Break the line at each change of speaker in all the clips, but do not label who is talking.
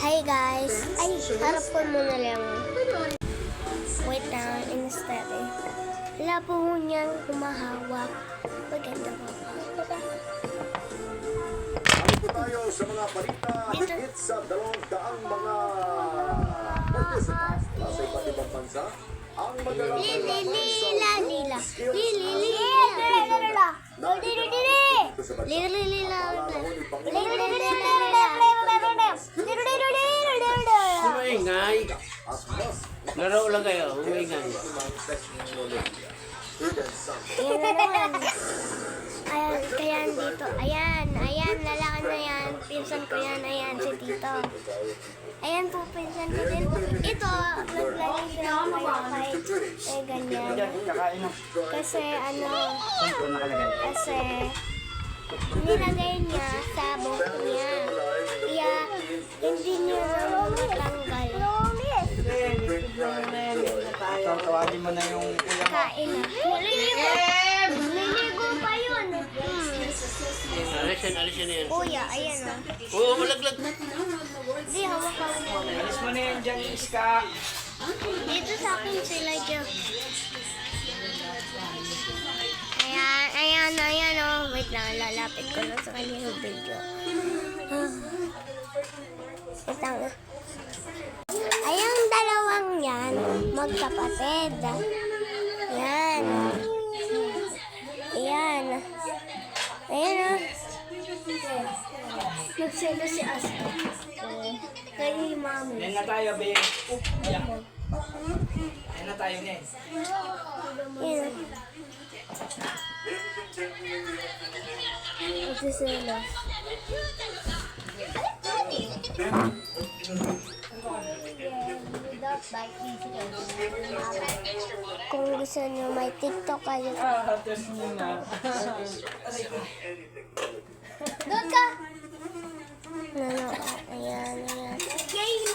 Hi guys! Ay, harap ko muna lang. Wait lang, instead eh. Wala po niyang humahawak. Maganda po.
Dito tayo sa mga balita higit sa 200 mga participants nasa iba't ibang bansa. Ang magalang
Umingay. Laro lang kayo, umingay.
Ayan, kaya dito. Ayan, lalaki na yan. Pinsan ko yan, ayan, si Tito. Ayan po, pinsan ko din. Ito, naglagay sila ng wifi. Eh, ganyan. Kasi, kasi, nilagay niya sa buhok niya. Kaya, hindi niya na matanggal.
Tawagin mo na yung kuya mo.
Kain na. Niligo pa yun.
Alisin na yan.
Kuya, ayan o.
Oo, malaglag na.
Hindi, hawak-hawak mo.
Alis mo na yan dyan, Iska.
Dito sa akin sila dyan. Ayan o. Wait lang, lalapit ko lang sa kanya yung video. Wait lang. Ayang dalawang yan, magkapatid. Yan. Ayan. Ayan o. Nagselo si Asta. Kaya yung mami.
Yan na tayo, be. Yan. Yan na tayo, ne.
Yan. Nagsiselo. Kung gusto nyo may TikTok kayo.
Tapos nyo na.
Doon ka! Ayan.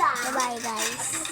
Bye-bye guys.